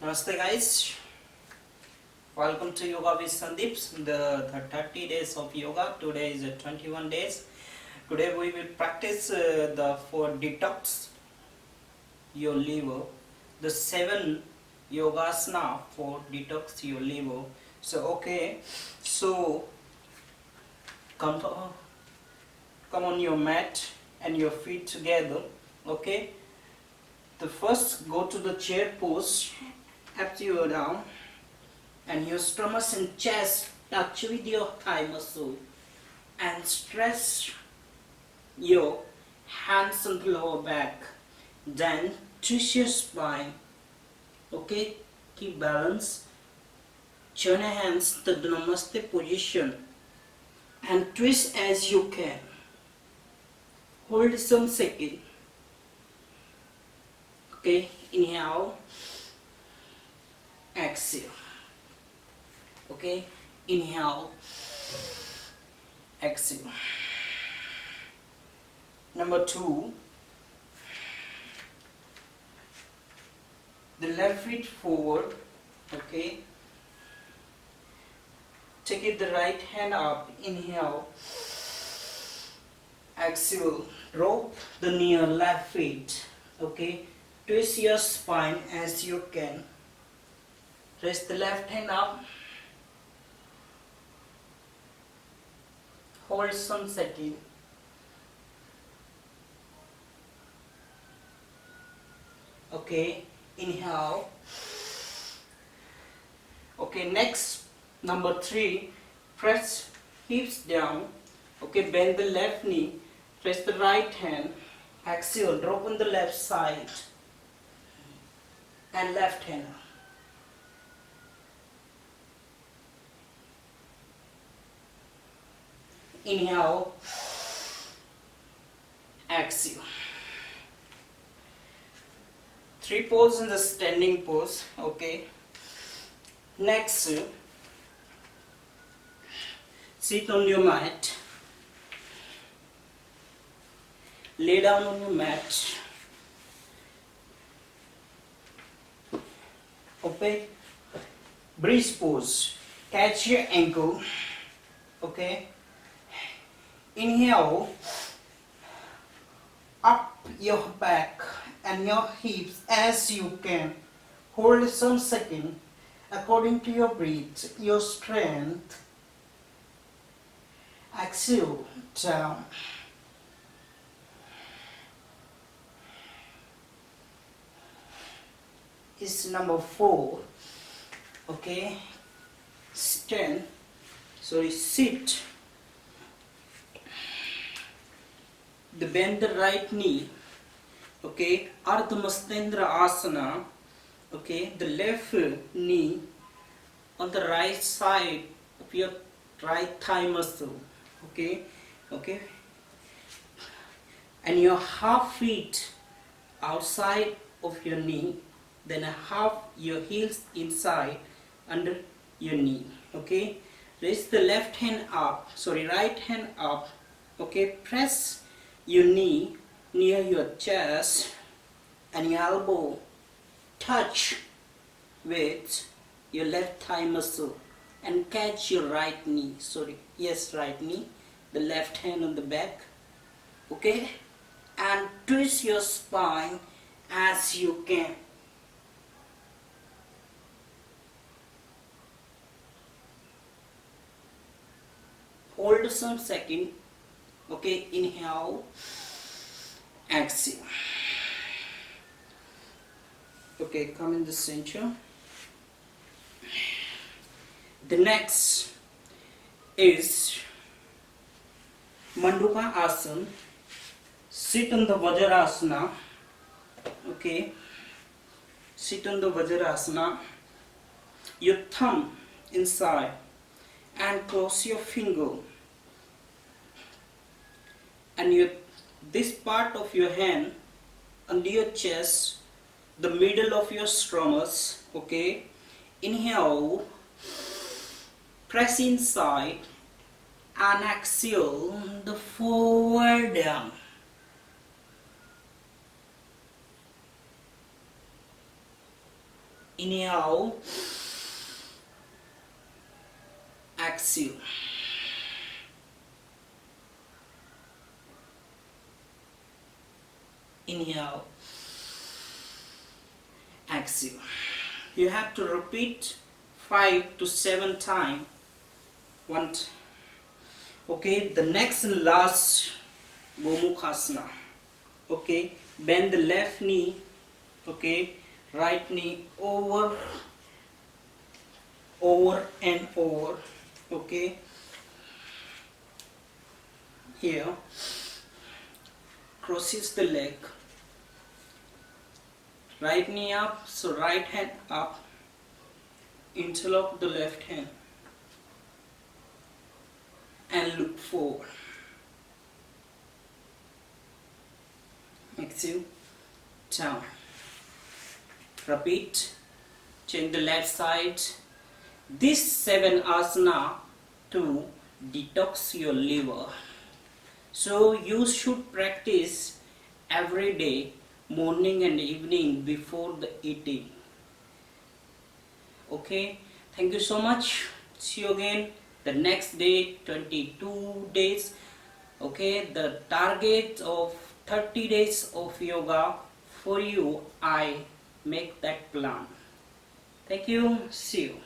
Namaste guys, welcome to Yoga with Sandeep, the 30 days of yoga. Today is 21 days. Today we will practice the 4 detox your liver, the 7 yogasana for detox your liver. So come on your mat and your feet together. Okay, the first go to the chair pose. Up you down, and your stomach and chest touch with your thigh muscle, and stretch your hands and lower back. Then twist your spine. Okay, keep balance. Turn your hands to the Namaste position and twist as you can. Hold some second. Okay, inhale. Exhale. Okay, inhale, exhale. Number 2, the left feet forward. Okay, take it the right hand up. Inhale, exhale. Drop the knee on left feet. Okay, twist your spine as you can. Raise the left hand up. Hold some second. Okay, inhale. Okay, next, number 3, press hips down. Okay, bend the left knee. Press the right hand. Exhale, drop on the left side. And left hand up. Inhale, exhale. 3 pose in the standing pose. Okay. Next, sit on your mat. Lay down on your mat. Okay. Breeze pose. Catch your ankle. Okay. Inhale, up your back and your hips as you can. Hold some second according to your breath, your strength. Exhale, down. It's number 4. Okay, sit. Bend the right knee. Okay, Ardha Mastendra Asana. Okay, the left knee on the right side of your right thigh muscle. Okay, and your half feet outside of your knee, then half your heels inside under your knee. Okay, raise the right hand up. Okay, press your knee near your chest and your elbow touch with your left thigh muscle and catch your right knee. Right knee, the left hand on the back. Okay, and twist your spine as you can. Hold some second. Okay, inhale, exhale. Okay, come in the center. The next is Manduka Asana. Sit on the Vajrasana. Okay, sit on the Vajrasana. Your thumb inside and cross your finger. And this part of your hand under your chest, the middle of your stomach. Okay, inhale, press inside, and exhale the forward down. Inhale, exhale. Inhale, exhale. You have to repeat 5 to 7 times. Okay, the next and last Gomukhasana. Okay, bend the left knee. Okay, right knee over and over. Okay, here crosses the leg, right knee up, so right hand up, interlock the left hand and look forward. Exhale, down. Repeat, change the left side. This 7 asana to detox your liver. So you should practice every day, morning and evening before the eating. Okay, thank you so much. See you again the next day, 22 days. Okay, the target of 30 days of yoga for you, I make that plan. Thank you. See you.